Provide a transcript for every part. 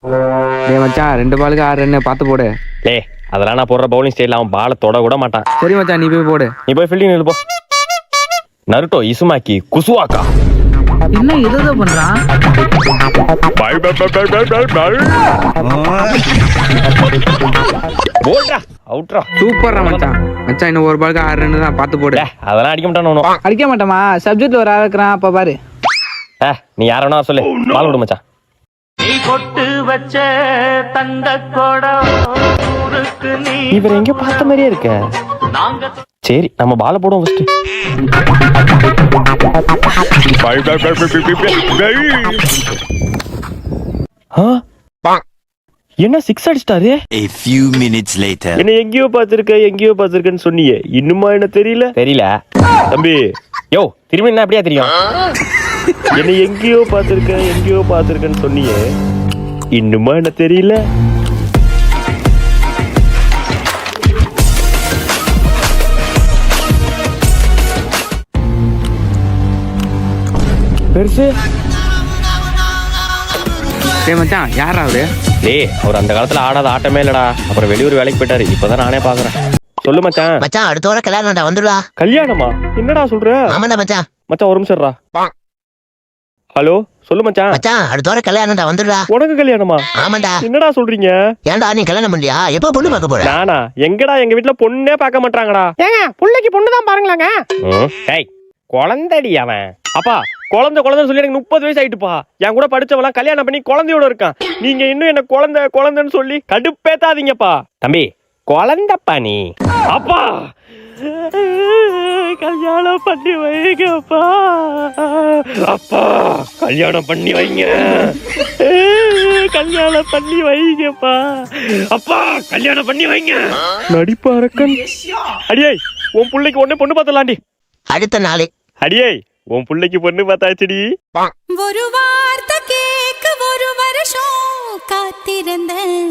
டேய் மச்சான் 2 பாலுக்கு 6 ரன் பார்த்து போடு. டேய் அதெல்லாம் நான் போடுற பவுலிங் ஸ்டைல் அவன் பாலை தொட கூட மாட்டான். சரி மச்சான் நீ போய் போடு. நீ போய் ஃபீல்டிங் நில்லு போ. நருட்டோ இசுமாக்கி குசுவாக்கா என்ன ஏதோ பண்றான். போல்டா அவுட்ரா. சூப்பர்ரா மச்சான். மச்சான் இன்னும் 1 பாலுக்கு 6 ரன் தான் பார்த்து போடு. அதெல்லாம் அடிக்க மாட்டான். அடிக்க மாட்டோமா? சப்ஜெக்ட்ல ஒரு ஆள் இருக்கிறான், அப்ப பாரு. நீ யார வேணா சொல்லு, பால் விடு மச்சான். நீ கொட்டு வச்ச தங்க கொடம் நீ இவர் எங்க பார்த்த மாதிரியே இருக்க. நாங்க சரி நம்ம பால போடுவோம் ஃபர்ஸ்ட். என்ன 6 அடிச்சிட்டாரு? A few minutes later. என்ன எங்கேயோ பாத்துருக்கேன்னு சொன்னீங்க, இன்னுமா என்ன தெரியல தம்பி. யோ திரும்பி என்ன அப்படியா தெரியும்? என்ன எங்கேயோ பாத்துருக்கேன்னு சொன்னீங்க, இன்னுமா என்ன தெரியல? பெருசு. டேய் மச்சான் யாரா அவரு? டேய் அவர் அந்த காலத்துல ஆடாத ஆட்டமே இல்லடா. அப்புறம் வெளியூர் வேலைக்கு போயிட்டாரு. இப்பதான் நானே பாக்குறேன். சொல்லு மச்சான். மச்சான் அடுத்த வாரம் கல்யாணம்டா, வந்துடுடா. கல்யாணமா? என்னடா சொல்ற? ஆமாடா மச்சான். மச்சான் ஒரு நிமிஷம்டா. ஹலோ சொல்லு மச்சான். மச்சான் அடுத்த வாரம் கல்யாணம்டா, வந்துடுடா. உனக்கு கல்யாணமா? ஆமாடா. என்னடா சொல்றீங்க? ஏன்டா நீ கல்யாணம் பண்ணியா? எப்ப பொண்ணு பார்க்க போற? நானா? எங்கடா எங்க வீட்டுல பொண்ணே பார்க்க மாட்டாங்கடா. ஏங்க புள்ளைக்கு பொண்ணு தான் பாருங்களாங்க. டேய் குழந்தைடி அவன். அப்பா குழந்தை சொல்லி எனக்கு 30 வயசு ஆயிட்டுப்பா. என் கூட படிச்சவெல்லாம் கல்யாணம் பண்ணி குழந்தையோட இருக்கான். நீங்க இன்னும் என்ன குழந்தைன்னு சொல்லி கடுப்பேத்தாதீங்கப்பா. தம்பி குழந்தைப்பா நீ. அப்பா கல்யாணம் பண்ணி வைங்கப்பா. அப்பா கல்யாணம் பண்ணி வைங்க. கல்யாணம் பண்ணி வைங்கப்பா. அப்பா கல்யாணம் பண்ணி வைங்க. நடிப்பு அரக்கன். அடியே உன் பிள்ளைக்கு ஒண்ணே பொண்ணு பார்த்தலாண்டி. அடுத்த நாளே அடியே உன் பிள்ளைக்கு பொண்ணு பார்த்தாச்சுடி. ஒரு வார்த்தை கேட்க ஒரு வருஷம் காத்திருந்தேன்.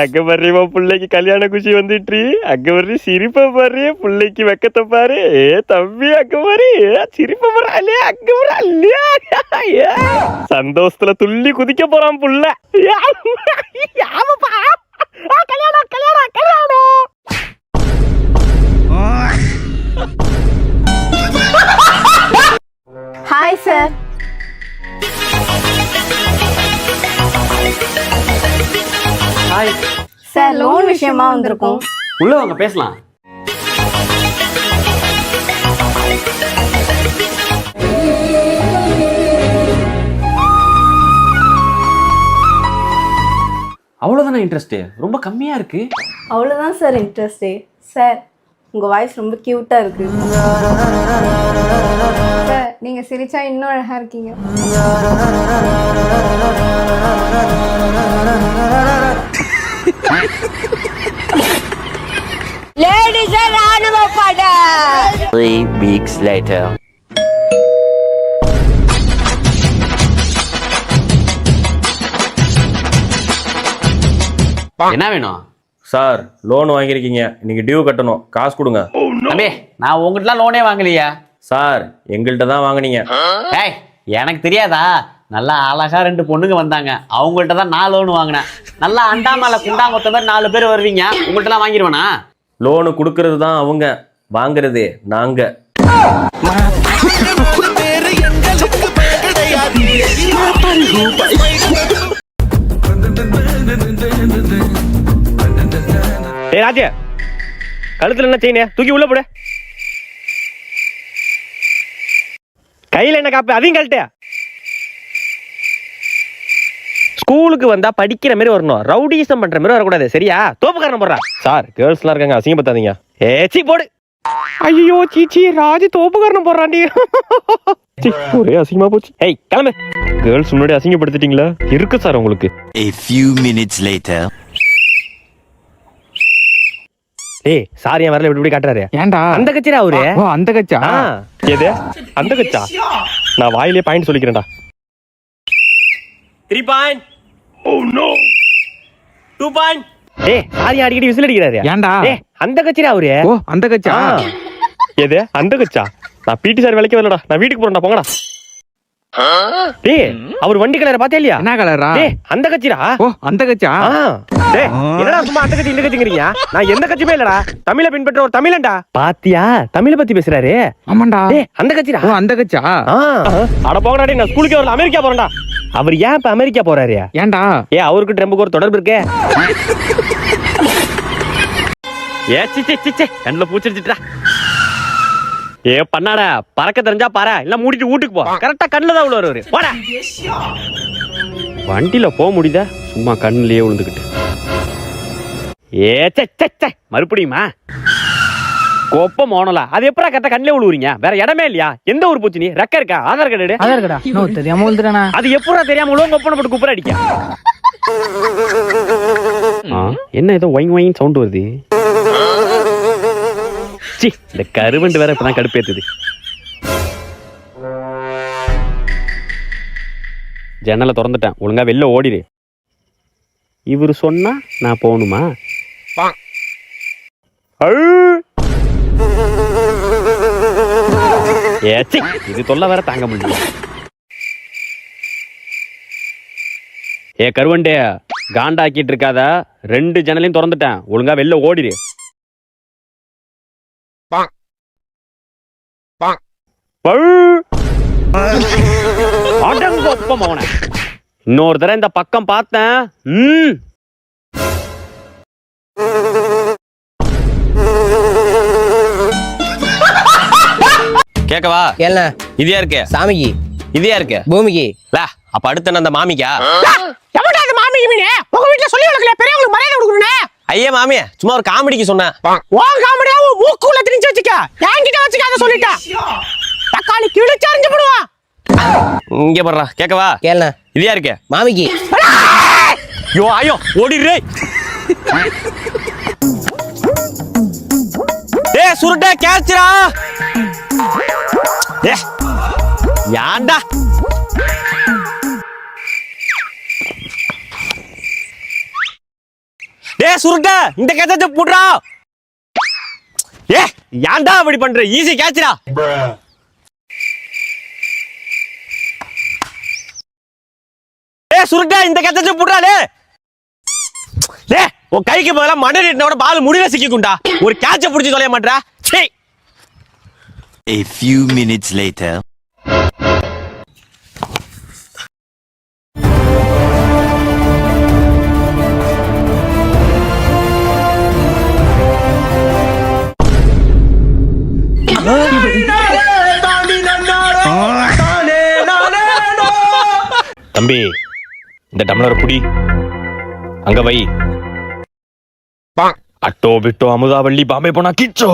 அங்க பாரு உன் பிள்ளைக்கு கல்யாண குஷி வந்துட்டு. அங்க பாரு சிரிப்ப பாரு, பிள்ளைக்கு வெக்கத்தை பாரு. தம்பி அங்க பாரு சிரிப்ப பாரு. அங்க பாரு சந்தோஷத்துல துள்ளி குதிக்க போறான் புள்ள. Hi sir. Hi sir loan விஷயமா வந்திருக்கோம். உள்ள வாங்க பேசலாம். அவ்வளவுதானே இன்ட்ரெஸ்ட்? ரொம்ப கம்மியா இருக்கு. அவ்வளோதான் சார் இன்ட்ரெஸ்டே. சார் உங்கள் வாய்ஸ் ரொம்ப க்யூட்டாக இருக்கு. சார் நீங்கள் சிரிச்சா இன்னும் அழகாக இருக்கீங்க. லேடிஸ் ராணுவ பட 3 weeks later. என்ன வேணும் சார்? லோன் வாங்கியிருக்கீங்க, இன்னைக்கு டியூ கட்டணும், காசு கொடுங்க. தம்பி நான் உங்ககிட்ட லோனே வாங்கலையா? சார் எங்கள்கிட்ட தான் வாங்கினீங்க. ஏய் எனக்கு தெரியாதா? நல்லா அழகா 2 பொண்ணுங்க வந்தாங்க, அவங்கள்ட்ட தான் நான் லோன் வாங்கினேன். நல்லா அண்டாமல குண்டாங்கொத்த மாதிரி 4 பேர் வருவீங்க, உங்கள்கிட்ட எல்லாம் வாங்கிடுவேனா? லோனு கொடுக்கறது தான் அவங்க, வாங்குறது நாங்க. ஏய் ராஜே, கழுத்துல என்ன செயினே? தூக்கி உள்ள போடு. கையில என்ன காப்பு? அதையும் கழட்டு. ஸ்கூலுக்கு வந்தா படிக்கிற மாதிரி வரணும், ரவுடிசம் பண்ற மாதிரி வரக்கூடாது, சரியா? தோப்புக்காரன் போடுறா. சார் கேர்ள்ஸ் எல்லாம் இருக்காங்க, அசிங்கப்படுத்தாதீங்க. ஏச்சி போடு. ஐயோ சீச்சி, ராஜு தோப்புக்காரன் போடுறாண்டி. ஒரே அசிங்கமா போச்சு. ஏய் கிளம்பு. கேர்ள்ஸ் முன்னாடி அசிங்கப்படுத்திட்டீங்களா? இருக்கு சார் உங்களுக்கு. A few minutes later. ஏய் சார் என் வரல இப்படி காட்டுறாரு. ஏன்டா? அந்த கட்சிடா அவரு. ஓ அந்த கட்சா? எது அந்த கட்சா? நான் வாயிலே பாயிண்ட் சொல்லிக்கிறேன்டா. 3 பாயிண்ட். Oh no 2 point. ஏய் சார் அடிக்கடி விசில் அடிக்கிறாரு. ஏன்டா? ஏய் அந்த கட்சிடா அவரு. ஓ அந்த கட்சா? எது அந்த கட்சா? நான் பிடி சார் வேலைக்கு வரலடா, நான் வீட்டுக்கு போறேன்டா, போங்கடா. டேய் அவர் வண்டி கலரை பார்த்தே இல்லையா? என்ன கலரா? டேய் அந்த கட்சிடா. ஓ அந்த கட்சா. டேய் என்னடா சும்மா அந்த கட்சி இந்த கட்சிங்கறீங்க? நான் எந்த கட்சியுமே இல்லடா. தமிழை பின்பற்ற ஒரு தமிழன்டா. பாத்தியா தமிழை பத்தி பேசுறாரு. ஆமாண்டா. டேய் அந்த கட்சிடா. ஓ அந்த கட்சா. அட போங்கடா டேய், நான் ஸ்கூலுக்கு வரல, அமெரிக்கா போறேன்டா. அவர் ஏன் இப்ப அமெரிக்கா போறாரு? ஏன்டா? அவருக்கு ட்ரம்புக்கு ஒரு தொடர்பு இருக்கே. கண்ணுல பூச்சிருச்சுட்டா. பண்ணாடா பறக்க தெரிஞ்சா பாரு, இல்ல மூடிட்டு வீட்டுக்கு போ. கரெக்டா கண்ணுல தான் வருவாரு. போடா. வண்டியில போக முடியுதா? சும்மா கண்ணுலயே விழுந்துக்கிட்டு. மறுபடியுமா கொப்ப மோனலா? அது எப்படா கரெக்டா கண்ணுல விழுவுறீங்க? வேற இடமே இல்லையா? எந்த ஊர் போச்சு நீ? ரெக்க இருக்கா? ஆதார் கார்டு? ஆதார் கார்டா? நோ தெரியாம விழுந்துறானா? அது எப்படா தெரியாம விழுவங்க? ஒப்பனை போட்டு குப்புற அடிக்க. என்ன ஏதோ ஒயிங் ஒயிங் சவுண்ட் வருது. இந்த கருவண்டு வேற இப்பதான் கடுப்பேத்துது. ஜன்னலை திறந்துட்டேன், ஒழுங்கா வெளில ஓடிடு. இவரு சொன்னா நான் போகணுமா? இது தொல்லை வேற தாங்க முடியல. கருவண்டே காண்டாக்கிட்டு இருக்காத, 2 ஜன்னலையும் திறந்துட்டேன், ஒழுங்கா வெளில ஓடிடு. இன்னொரு தடவை இந்த பக்கம் பார்த்தேன். கேக்கவா? என்ன இதே இருக்கு சாமிக்கு? இதே இருக்கு பூமிக்கு? அப்ப அடுத்த அந்த மாமிக்கா? மாமிக்கு மீனே உங்க வீட்டுல சொல்லி வளர்க்கல, பெரியவங்களுக்கு மரியாதை கொடுக்கணும். ஐயா மாமி, சும்மா ஒரு காமெடிக்கு சொன்னேன். காமெடியா மூக்குள்ள திணிச்சு வச்சுக்க, என்கிட்ட வச்சுக்காத சொல்லிட்டா. தக்காளி கிழிச்சு அறிஞ்சு போடுவா. இங்க பண்றா. கேக்கவா? கேள. இதே இருக்கு மாமிக்கு. ஐயோ ஓடிடுறே. சுருட்ட கேட்சிரா. யாண்டா சுருட்ட இந்த கேட்ச போடுறா. யாண்டா அப்படி பண்ற? ஈஸி கேட்சிரா. சுருட்ட இந்த கேட்ச போடுறாளே. உன் கைக்கு பதிலா மண்ணெண்ணோட பால் முடியல சிக்கிக்குண்டா. ஒரு கேட்ச புடிச்சு தொலைய மாட்டா. A few minutes later. தம்பி இந்த டம்ளர் புடி, அங்க வை. அட்டோ பிட்டோ அமுதாவள்ளி பாம்பே போனா கிச்சோ.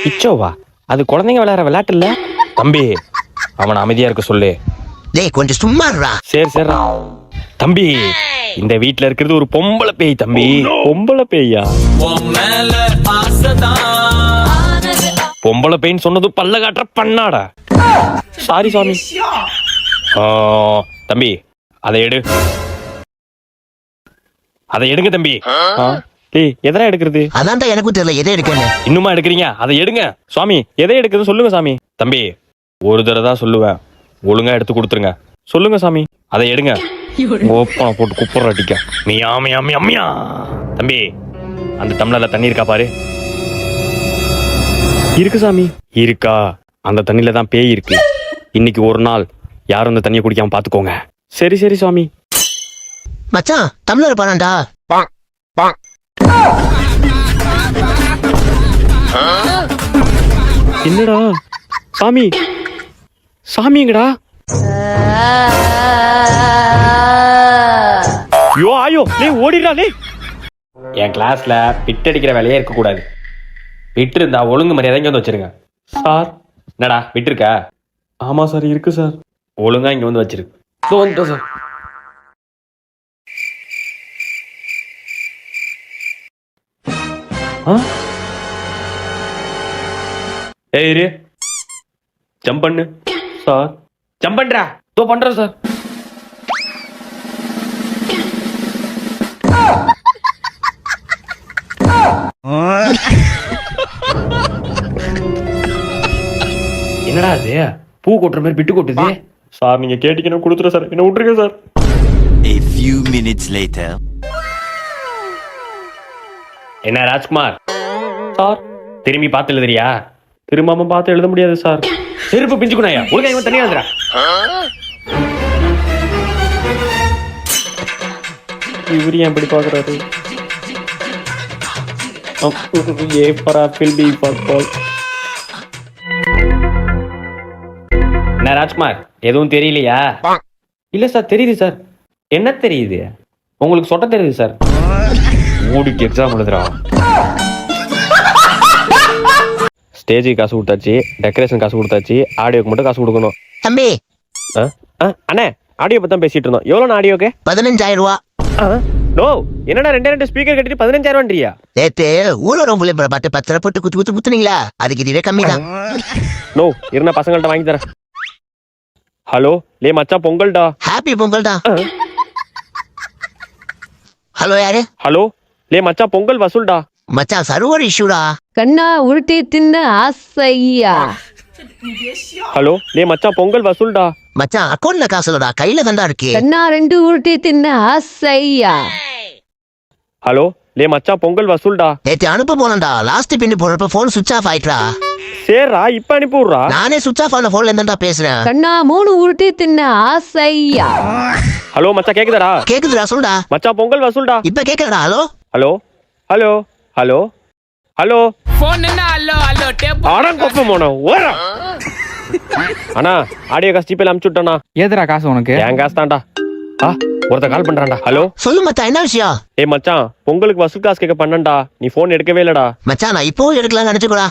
கிச்சோவா? அது குழந்தைங்க விளையாடுற விளையாட்டு இல்ல தம்பி. அவன் அமைதியா இருக்க சொல்லு. டேய் கொஞ்சம் சும்மா இருடா. சரி சரி தம்பி. இந்த வீட்ல இருக்கிறது ஒரு பொம்பளை பேய் தம்பி. பொம்பளை பேயா? பொம்பளை பேய்ன்னு சொன்னது பல்ல காட்டுற பண்ணாடா. சாரி சாமி. தம்பி அதை எடு. அதை எடுங்க தம்பி. எதனா எடுக்கிறது? அதான்டா எனக்கும் தெரியல எதை எடுக்கன்னு. இன்னுமா எடுக்கிறீங்க? அதை எடுங்க சுவாமி. எதை எடுக்கிறது சொல்லுங்க சாமி. தம்பி ஒரு தடவை தான் சொல்லுவேன், ஒழுங்கா எடுத்து கொடுத்துருங்க. சொல்லுங்க சாமி. அதை எடுங்க. ஓப்பா போட்டு குப்புற அடிக்க. மியா மியா மியா மியா. தம்பி அந்த டம்ளர்ல தண்ணி இருக்கா பாரு. இருக்கு சாமி. இருக்கா? அந்த தண்ணியில தான் பேய் இருக்கு. இன்னைக்கு ஒரு நாள் யாரும் அந்த தண்ணியை குடிக்காம பாத்துக்கோங்க. சரி சரி சுவாமி. மச்சான் டம்ளர் பானாண்டா. என்னடா சாமி? சாமிங்கடா. ஐயோ ஓடிடா. என் கிளாஸ்ல பிட் அடிக்கிற வேலையே இருக்க கூடாது. பிட் இருந்தா ஒழுங்கு மரியாதை இங்க வந்து வச்சிருங்க. சார் என்னடா பிட் இருக்கா? ஆமா சார் இருக்கு சார். ஒழுங்கா இங்க வந்து வச்சிருக்கு. வந்துட்டோம் சார். ஏய் ஜம்ப் பண்ணு சார். ஜம்ப் பண்றா. தோ பண்றேன் சார். என்னடா அது? பூ கொட்டுற மாதிரி பிட்டு கொட்டுது. சார் நீங்க கேட்டீங்கன்னா கொடுத்துறேன் சார், என்ன விட்டுருங்க sir. A few minutes later. என்ன ராஜ்குமார் சார், திரும்பி பார்த்து எழுதுறியா? திரும்பாம பார்த்து எழுத முடியாது சார். செருப்பு பிஞ்சுக்கணையா ஒழுங்கா இவன் தனியா எழுதுறா. இவரு ஏன் இப்படி பாக்குறாரு? A for apple, B for ball. என்ன ராஜ்குமார் எதுவும் தெரியலையா? இல்ல சார் தெரியுது சார். என்ன தெரியுது? உங்களுக்கு சொட்ட தெரியுது சார். மூடிக்கு எக்ஸாம் எழுதுறா. ஸ்டேஜுக்கு காசு கொடுத்தாச்சு, டெக்கரேஷன் காசு கொடுத்தாச்சு, ஆடியோக்கு மட்டும் காசு கொடுக்கணும். தம்பி அண்ணே ஆடியோ பத்தி தான் பேசிட்டு இருந்தோம். எவ்வளோ ஆடியோக்கு? 15,000 ரூபா. நோ என்னடா 2 ஸ்பீக்கர் கட்டிட்டு 15,000 நேத்து ஊழலும் புள்ளிப்பட பார்த்து 10 ரூபா போட்டு குத்து குத்துனீங்களா? அதுக்கு இதுவே கம்மி தான். நோ இருந்தா பசங்கள்ட்ட வாங்கி தரேன். ஹலோ லே மச்சான் பொங்கல்டா. ஹாப்பி பொங்கல் தான். ஹலோ யாரு? ஹலோ லே மச்சான் பொங்கல் வசூல்டா. மச்சான் சர்வர் இஷ்யூடா. கண்ணா உருட்டி தின்ன ஆசையா. ஹலோ லே மச்சான் பொங்கல் வசூல்டா. மச்சான் அக்கௌண்ட்ல காசு இல்லடா, கையில தான்டா இருக்கு. கண்ணா 2 உருட்டி தின்ன ஆசையா. ஹலோ லே மச்சான் பொங்கல் வசூல்டா. நேத்து அனுப்ப போனடா, லாஸ்ட் பின் போறப்ப போன் சுவிட்ச் ஆஃப் ஆயிட்டா. சரிடா இப்ப அனுப்பி விடுறா. நானே சுவிட்ச் ஆஃப் ஆன போன்ல இருந்தா பேசுறேன். கண்ணா 3 உருட்டி தின்ன ஆசையா. ஹலோ மச்சான் கேக்குதாடா? கேக்குதுடா சொல்லுடா. மச்சான் பொங்கல் வசூல்டா. இப்ப கேக்குறடா. Hello hello hello hello hello phone என்ன? ஹலோ ஹலோ டேப் ஆடம் கோப்ப மோனோ ஓரா. அண்ணா ஆடியோ காசு ஜிபேல அனுப்பிச்சு விட்டேனா? ஏதுடா காசு உனக்கு? என் காசு தான்டா. ஒருத்த கால் பண்றான்டா. ஹலோ சொல்லு மச்சான், என்ன விஷயம்? ஏய் மச்சான் பொங்கலுக்கு வசூல் காசு கேட்க பண்ணண்டா, நீ போன் எடுக்கவே இல்லடா. மச்சான் நான் இப்போ எடுக்கலாம்னு நினைச்சுக்கூடா.